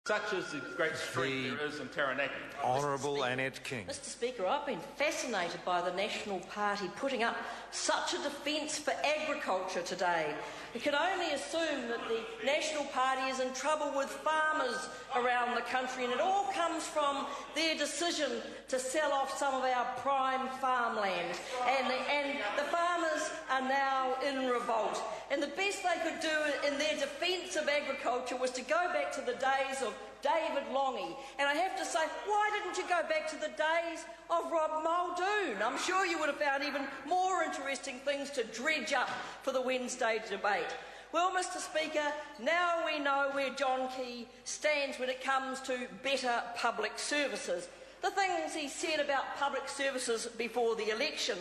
Such is the great strength there is in Taranaki. Honourable Annette King. Mr Speaker, I've been fascinated by the National Party putting up such a defence for agriculture today. We can only assume that the National Party is in trouble with farmers around the country, and it all comes from their decision to sell off some of our prime farmland. And the farmers are now in revolt. And the best they could do in their defence of agriculture was to go back to the days of David Longy. And I have to say, why didn't you go back to the days of Rob Muldoon? I'm sure you would have found even more interesting things to dredge up for the Wednesday debate. Well, Mr Speaker, now we know where John Key stands when it comes to better public services. The things he said about public services before the election.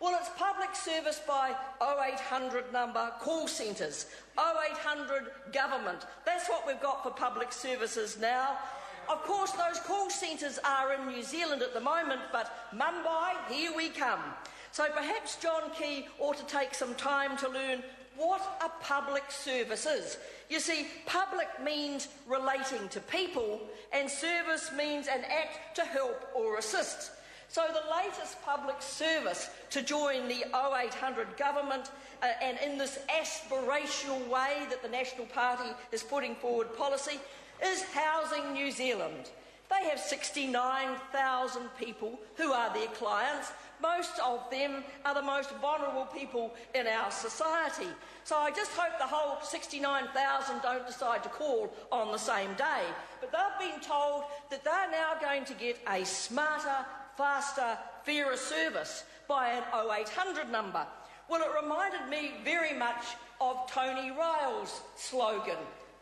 Well, it's public service by 0800 number call centres, 0800 government. That's what we've got for public services now. Of course, those call centres are in New Zealand at the moment, but Mumbai, here we come. So perhaps John Key ought to take some time to learn what a public service is. You see, public means relating to people, and service means an act to help or assist. So the latest public service to join the 0800 government and in this aspirational way that the National Party is putting forward policy is Housing New Zealand. They have 69,000 people who are their clients. Most of them are the most vulnerable people in our society. So I just hope the whole 69,000 don't decide to call on the same day. But they've been told that they're now going to get a smarter, faster, fairer service by an 0800 number. Well, it reminded me very much of Tony Ryle's slogan.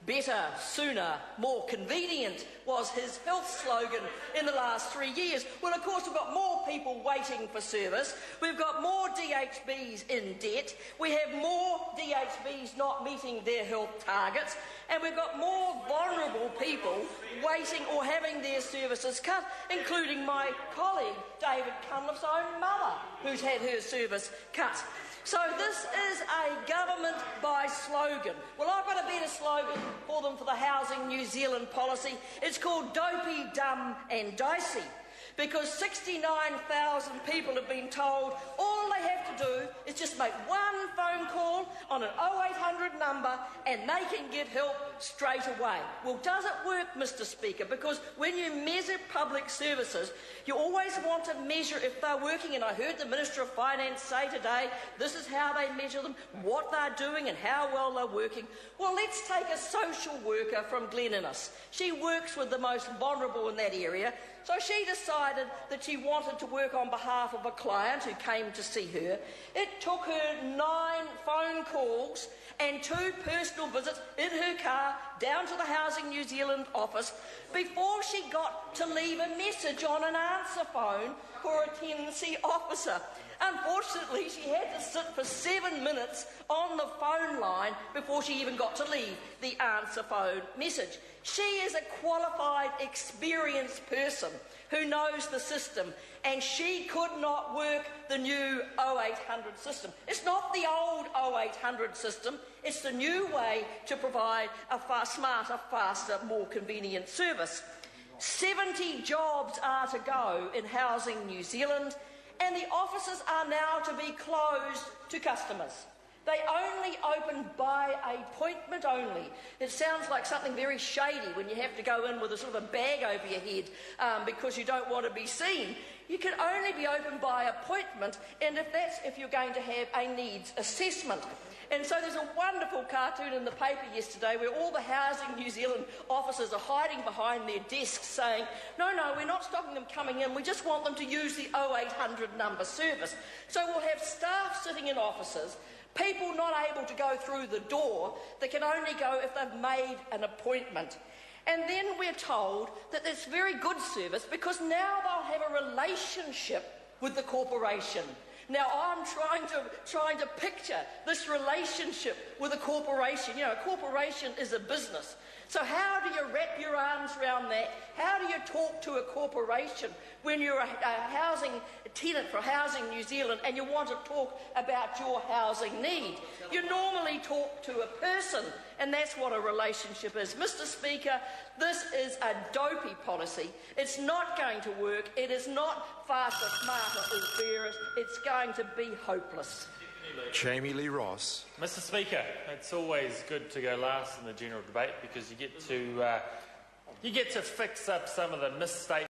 Better, sooner, more convenient was his health slogan in the last 3 years. Well, of course, we've got more people waiting for service. We've got more DHBs in debt. We have more DHBs not meeting their health targets. And we've got more vulnerable people waiting or having their services cut, including my colleague, David Cunliffe's own mother, who's had her service cut. So this is a government by slogan. Well, I've got a better slogan for them for the Housing New Zealand policy. It's called Dopey, Dumb and Dicey, because 69,000 people have been told all they have to do is just make one phone call on an 0800 number and they can get help straight away. Well, does it work, Mr Speaker? Because when you measure public services, you always want to measure if they're working, and I heard the Minister of Finance say today this is how they measure them, what they're doing and how well they're working. Well, let's take a social worker from Glen Innes. She works with the most vulnerable in that area, so she decided that she wanted to work on behalf of a client who came to see her. It took her 9 phone calls and 2 personal visits in her car down to the Housing New Zealand office before she got to leave a message on an answer phone for a tenancy officer. Unfortunately, she had to sit for 7 minutes on the phone line before she even got to leave the answer phone message. She is a qualified, experienced person who knows the system, and she could not work the new 0800 system. It's not the old 0800 system, it's the new way to provide a far smarter, faster, more convenient service. 70 jobs are to go in Housing New Zealand, and the offices are now to be closed to customers. They only open by appointment only. It sounds like something very shady when you have to go in with a sort of a bag over your head because you don't want to be seen. You can only be open by appointment, and if you're going to have a needs assessment. And so there's a wonderful cartoon in the paper yesterday where all the Housing New Zealand officers are hiding behind their desks saying, no, we're not stopping them coming in, we just want them to use the 0800 number service. So we'll have staff sitting in offices, people not able to go through the door, they can only go if they've made an appointment. And then we're told that it's very good service because now they'll have a relationship with the corporation. Now, I'm trying to picture this relationship with a corporation. You know, a corporation is a business. So how do you wrap your arms around that? How do you talk to a corporation when you're a housing tenant for Housing New Zealand and you want to talk about your housing need? You normally talk to a person, and that's what a relationship is. Mr. Speaker, this is a dopey policy. It's not going to work. It is not faster, smarter or fairer. It's going to be hopeless. Jamie Lee Ross. Mr. Speaker, it's always good to go last in the general debate because you get to fix up some of the misstatements